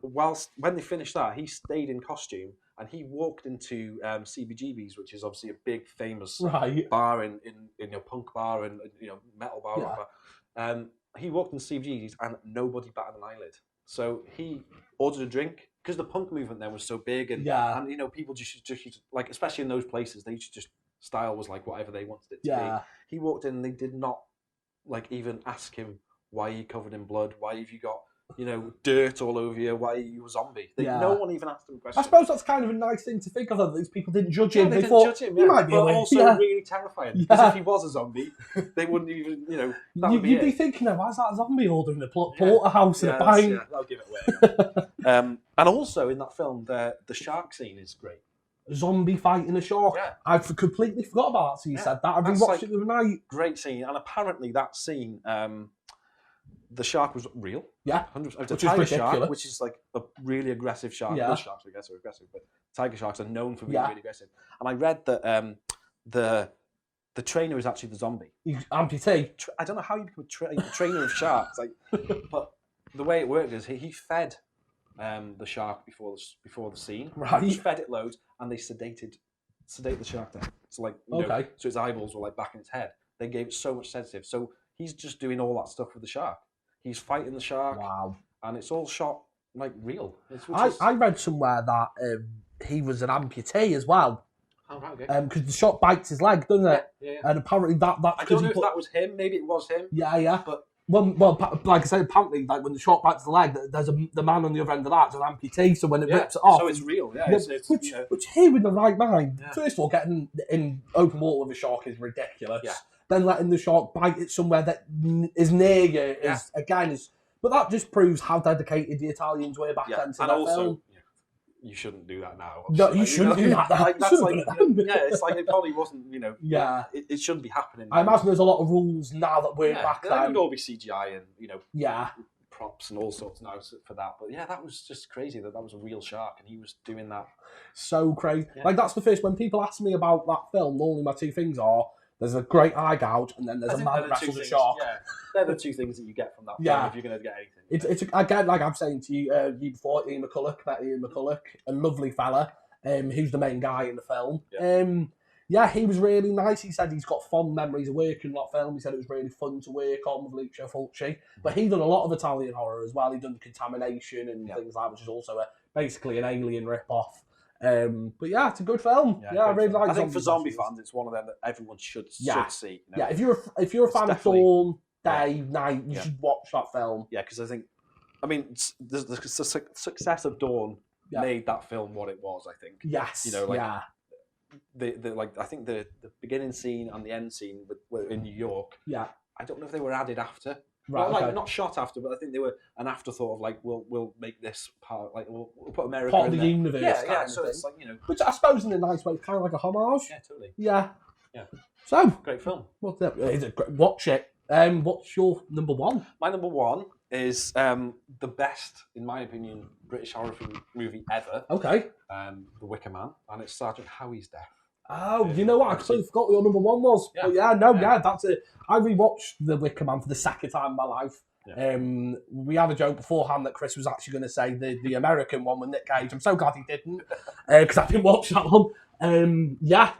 whilst when they finished that, he stayed in costume and he walked into CBGB's, which is obviously a big famous bar in punk bar and metal bar. Yeah. He walked into CBGB's and nobody batted an eyelid. So he ordered a drink because the punk movement then was so big and people just like, especially in those places, they just style was like whatever they wanted it to be. He walked in and they did not like even ask him why he covered in blood, why have you got dirt all over you, why are you a zombie? No one even asked him a question. I suppose that's kind of a nice thing to think of, that these people didn't judge him. They didn't judge him, he might be also really terrifying. Because if he was a zombie, they wouldn't even, you'd be thinking, why is that a zombie ordering a porterhouse and a pint? Yeah, that'll give it away. And also in that film, the shark scene is great. Zombie fighting a shark. Yeah. I completely forgot about that, so you said that. I've been watching it the other night. Great scene. And apparently that scene... the shark was real. Yeah. 100%. It's a tiger shark, which is like a really aggressive shark. Yeah. Most sharks, I guess, are aggressive, but tiger sharks are known for being really aggressive. And I read that the trainer is actually the zombie. Amputee. I don't know how you become a trainer of sharks. But the way it worked is he fed the shark before the scene. Right. He fed it loads, and they sedate the shark down. So so its eyeballs were like back in its head. They gave it so much sedative. So he's just doing all that stuff with the shark. He's fighting the shark. Wow. And it's all shot like real. I read somewhere that he was an amputee as well. Oh, right, okay. Because the shark bites his leg, doesn't it? Yeah. And apparently that's I don't know if that was him. Maybe it was him. Yeah. But well, like I said, apparently, like when the shark bites the leg, there's the man on the other end of that, it's an amputee. So when it rips it off, so it's real. Yeah. Which here in the right mind, first of all, getting in open water with a shark is ridiculous. Yeah. Then letting the shark bite it somewhere that is near you is. But that just proves how dedicated the Italians were back then to that film. You shouldn't do that now. No, you shouldn't do that now. It's like it probably wasn't, it shouldn't be happening. I imagine there's a lot of rules now that weren't back then. It would all be CGI and, props and all sorts now for that. But that was just crazy that was a real shark and he was doing that. So crazy. Yeah. Like, that's the first, when people ask me about that film, normally my two things are, there's a great eye gouge, and then there's a man that wrestles a shark. Yeah, they're the two things that you get from that film if you're going to get anything. It's again, like I'm saying to you before, Ian McCulloch, a lovely fella, who's the main guy in the film. Yeah. He was really nice. He said he's got fond memories of working on that film. He said it was really fun to work on with Lucio Fulci. But he done a lot of Italian horror as well. He done Contamination and things like that, which is also basically an Alien rip-off. But it's a good film. I really like it. I think for zombie fans, it's one of them that everyone should see. Yeah, if you're a fan of Dawn, Day, Night, you should watch that film. Yeah, because the success of Dawn made that film what it was. I think. Yes. I think the beginning scene and the end scene were in New York. Yeah. I don't know if they were added after. Right, not shot after, but I think they were an afterthought of like we'll make this part, like we'll put America part in of the universe. Yeah. So it's like which I suppose in a nice way, it's kind of like a homage. Yeah, totally. Yeah. So great film. Watch it. What's your number one? My number one is the best, in my opinion, British horror movie ever. Okay. The Wicker Man, and it's Sergeant Howie's death. Oh, you know what? I completely forgot what your number one was. Yeah. But that's it. I rewatched The Wicker Man for the second time in my life. Yeah. We had a joke beforehand that Chris was actually going to say the American one with Nick Cage. I'm so glad he didn't, because I didn't watch that one.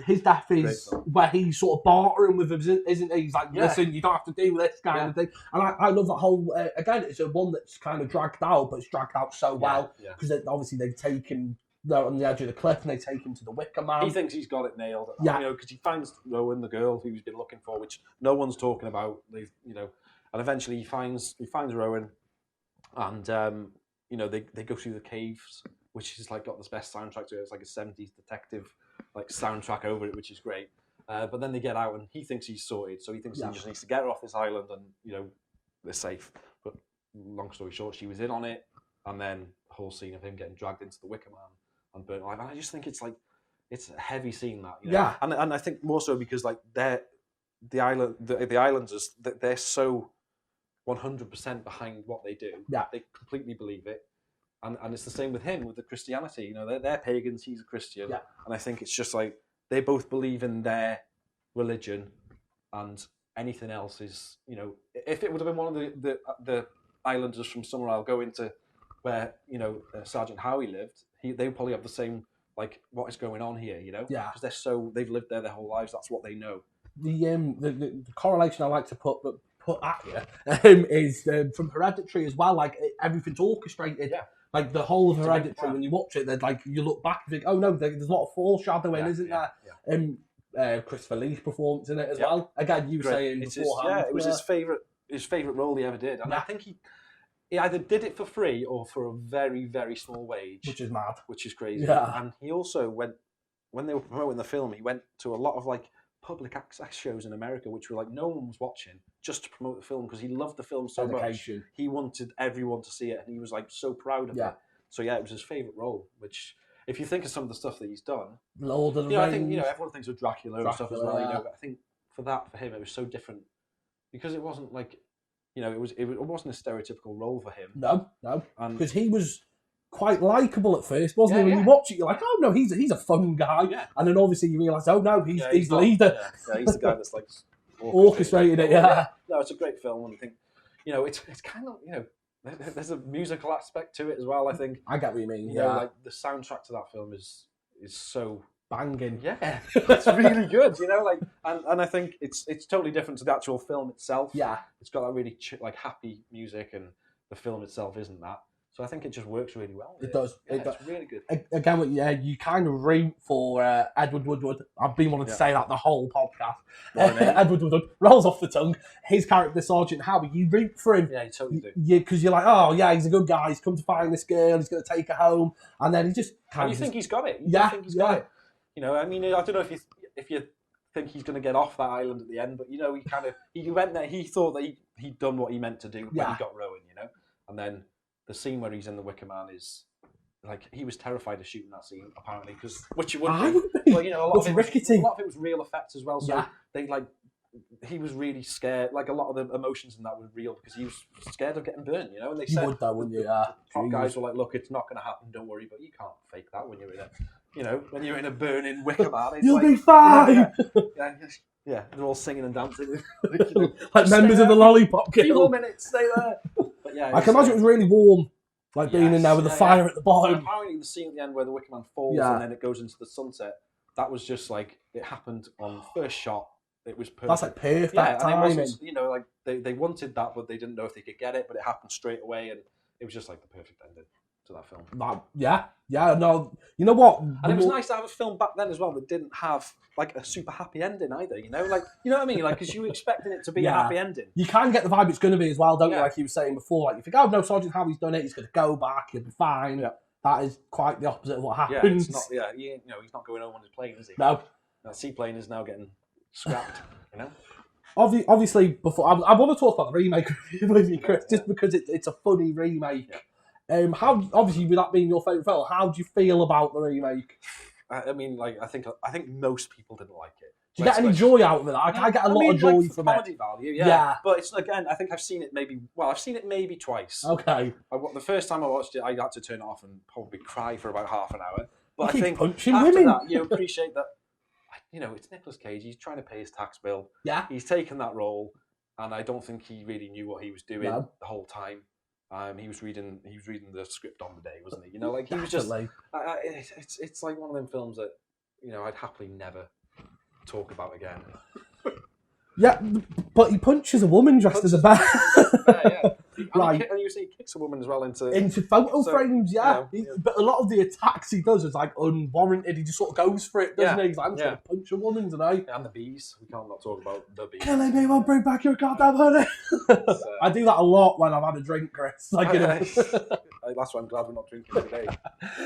His death is where he's sort of bartering with him, isn't he? He's like, listen, you don't have to do this kind of thing. And I love that whole, again, it's a one that's kind of dragged out, but it's dragged out so well, because obviously they've taken... They're on the edge of the cliff and they take him to the Wicker Man. He thinks he's got it nailed. Because he finds Rowan, the girl who he's been looking for, which no one's talking about. And eventually he finds Rowan, and they go through the caves, which is like got the best soundtrack to it. It's like a 70s detective like soundtrack over it, which is great. But then they get out and he thinks he's sorted, so he thinks he just needs to get her off this island and they're safe. But long story short, she was in on it, and then the whole scene of him getting dragged into the Wicker Man. burnt alive. And I just think it's like it's a heavy scene that, and I think more so because like the islanders, they're so 100% behind what they do. Yeah, they completely believe it, and it's the same with him with the Christianity. They're pagans, he's a Christian, and I think it's just like they both believe in their religion, and anything else is, if it would have been one of the islanders from somewhere else going to where Sergeant Howie lived, they would probably have the same like what is going on here, because they've lived there their whole lives. That's what they know. The correlation I like to put at you is from Hereditary as well. Like everything's orchestrated. Yeah. Like the whole of Hereditary, when you watch it, then like you look back and think, oh no, there's a lot of foreshadowing, isn't there? Yeah. Christopher Lee's performance in it as well. Again, you were saying beforehand. It was his favorite role he ever did, and I think he either did it for free or for a very, very small wage, which is mad, which is crazy. Yeah. And he also went, when they were promoting the film, he went to a lot of like public access shows in America, which were like no one was watching, just to promote the film because he loved the film so much. He wanted everyone to see it, and he was like so proud of it. So it was his favorite role. Which, if you think of some of the stuff that he's done, Lord of the Rings. I think everyone thinks of Dracula and stuff as well. But I think for him, it was so different because it wasn't like, it wasn't a stereotypical role for him. No, because he was quite likeable at first, wasn't he? When you watch it, you're like, oh no, he's a fun guy, and then obviously you realise, oh no, he's the leader. Yeah, he's the guy that's like orchestrated it. Yeah, no, it's a great film, and I think it's kind of there's a musical aspect to it as well. I think I get what you mean. Like the soundtrack to that film is so banging. Yeah, it's really good. And I think it's totally different to the actual film itself. Yeah, it's got that really happy music, and the film itself isn't that. So I think it just works really well. It does. It's really good. Again, you kind of root for Edward Woodward. I've been wanting to say that the whole podcast. Edward Woodward rolls off the tongue. His character, Sergeant Howie, you root for him. Yeah, you totally do. Because you're like, oh yeah, he's a good guy. He's come to find this girl. He's going to take her home, and then he just kind of. You think he's got it? You think he's got it. I mean, I don't know if you think he's going to get off that island at the end, but he went there. He thought that he'd done what he meant to do when he got Rowan, and then. The scene where he's in the Wicker Man is like he was terrified of shooting that scene apparently which you wouldn't be. Well, a lot of it was real effects as well. So he was really scared. Like a lot of the emotions in that were real because he was scared of getting burned. And they said would though, wouldn't you? Top guys were like, "Look, it's not going to happen. Don't worry." But you can't fake that when you're in a, when you're in a burning Wicker Man. You'll be fine. Yeah, they're all singing and dancing. Like members of the Lollipop Guild. 2 more minutes, stay there. But I can imagine it was really warm, like being in there with the fire at the bottom. And apparently the scene at the end where the Wicker Man falls and then it goes into the sunset, that was just like, it happened on first shot. It was perfect. That's like perfect timing. And it wasn't, they wanted that, but they didn't know if they could get it, but it happened straight away, and it was just like the perfect ending to that film. No, you know what? And it was nice to have a film back then as well that didn't have like a super happy ending either. Like, you know what I mean? Like, because you were expecting it to be a happy ending. You can get the vibe it's going to be as well, don't you? Like you were saying before, like you think, oh no, Sergeant Howie's done it. He's going to go back. He'll be fine. Yeah. That is quite the opposite of what happens. Yeah, it's not. Yeah, he's not going home on his plane, is he? No. That seaplane is now getting scrapped. Obviously, before I want to talk about the remake with you, Chris, just because it's a funny remake. Yeah. How obviously with that being your favourite film, how do you feel about the remake? I mean, like I think most people didn't like it. Do you get any joy out of it? I get a lot of joy from comedy value, yeah. But it's again, I think I've seen it maybe twice. Okay. The first time I watched it, I had to turn it off and probably cry for about half an hour. But I think punching after women. that, you appreciate that. It's Nicolas Cage. He's trying to pay his tax bill. Yeah. He's taken that role, and I don't think he really knew what he was doing the whole time. He was reading the script on the day, wasn't he? He was just. It's like one of them films that I'd happily never talk about again. Yeah, but he punches a woman dressed as a bear. Yeah. And you see he kicks a woman as well into photo frames. Yeah, but a lot of the attacks he does is like unwarranted. He just sort of goes for it, doesn't he? He's like, I'm just going to punch a woman today. And the bees. We can't not talk about the bees. Killing me won't bring back your goddamn honey. I do that a lot when I've had a drink, Chris. That's why I'm glad we're not drinking today.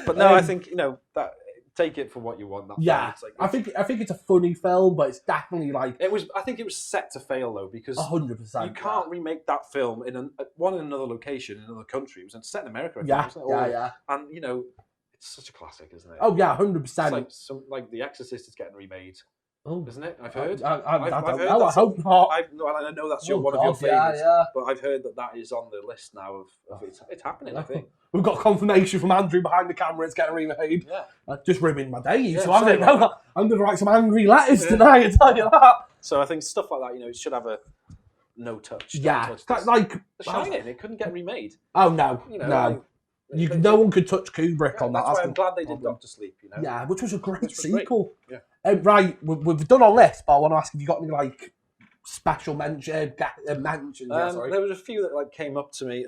But no, I think that. Take it for what you want. I think it's a funny film, but it's definitely like it was. I think it was set to fail though because 100%. You can't remake that film in another location in another country. It was set in America. Wasn't it? Yeah. And such a classic, isn't it? Oh yeah, 100%. It's like The Exorcist is getting remade. Oh, isn't it? I've heard. I don't heard know. I hope not. I know that's one of your favourites, but I've heard that is on the list now of it's happening. I think we've got confirmation from Andrew behind the camera. It's getting remade. Yeah, just ruined my day. So I don't know. I'm going to write some angry letters tonight. I tell you that. So I think stuff like that, it should have a no touch. Yeah, touch like The Shining, it couldn't get remade. Oh no, no. No one could touch Kubrick on that. That's why I'm glad they did Doctor Sleep. Yeah, which was a great sequel. Great. Yeah. Right, we've done all this, but I want to ask if you got any like special mentions. There was a few that came up to me.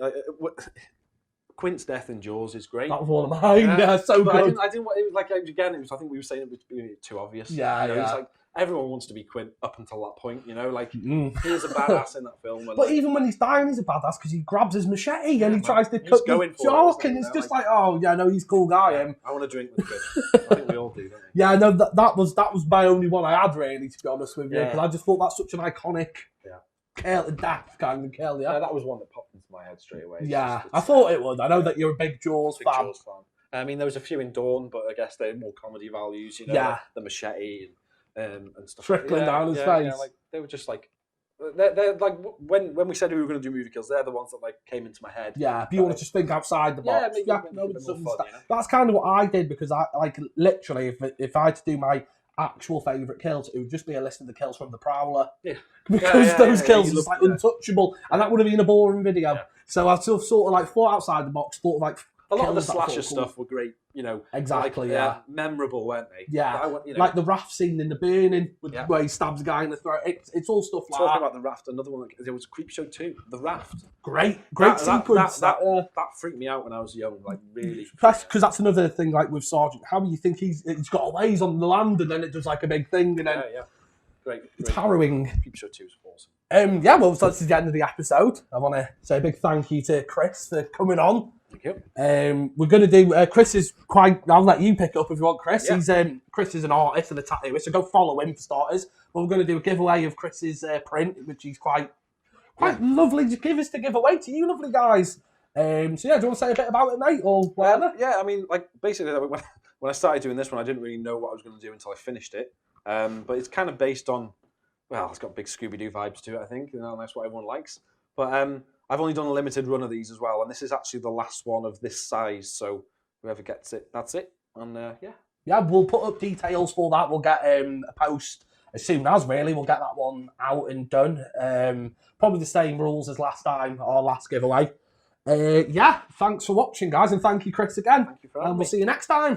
Quint's death in Jaws is great. That was one of mine. Yeah, so good. I didn't. It was again. It was. I think we were saying it was being too obvious. Yeah, It's like everyone wants to be Quint up until that point. He's a badass in that film. But even when he's dying, he's a badass because he grabs his machete and he tries to cut the jock, and it's just he's a cool guy. I want to drink with Quint. I think we all do, don't we? Yeah, no, that was my only one I had really, to be honest with you, because I just thought that's such an iconic. Kill and death kind of kill, yeah. That was one that popped into my head straight away. I thought it would. I know that you're a big Jaws fan. I mean, there was a few in Dawn, but I guess they're more comedy values, the machete and stuff. Trickling down his face. They were just they're like when we said we were going to do movie kills, they're the ones that came into my head. Yeah, but you want to just think outside the box. That's kind of what I did, because I literally, if I had to do my actual favourite kills, it would just be a list of the kills from the Prowler. Yeah. Because those kills are just untouchable, and that would have been a boring video. Yeah. So I sort of thought outside the box, thought of a lot of the slasher stuff were great, Exactly, memorable, weren't they? Yeah, like the raft scene in The Burning, where he stabs a guy in the throat. It's all stuff like that. Talking about the raft, another one, there was Creepshow 2, The Raft. Great sequence. That freaked me out when I was young, really. Because that's another thing, with Sergeant How you think he's got away, he's on the land, and then it does a big thing, and then... Great. It's harrowing. Creepshow 2 is awesome. Well, so that's the end of the episode. I want to say a big thank you to Chris for coming on. Thank you. We're going to do... Chris is quite... I'll let you pick up if you want, Chris. Yeah. Chris is an artist and a tattooist, so go follow him for starters. But we're going to do a giveaway of Chris's print, which is quite lovely to give away to you lovely guys. Do you want to say a bit about it, mate, or whatever? I mean, basically, when I started doing this one, I didn't really know what I was going to do until I finished it. But it's kind of based on, it's got big Scooby-Doo vibes to it, I think. That's what everyone likes. But I've only done a limited run of these as well, and this is actually the last one of this size. So whoever gets it, that's it. And yeah, we'll put up details for that. We'll get a post as soon as we'll get that one out and done. Probably the same rules as last time, our last giveaway. Thanks for watching, guys, and thank you, Chris, again. Thank you for having me. We'll see you next time.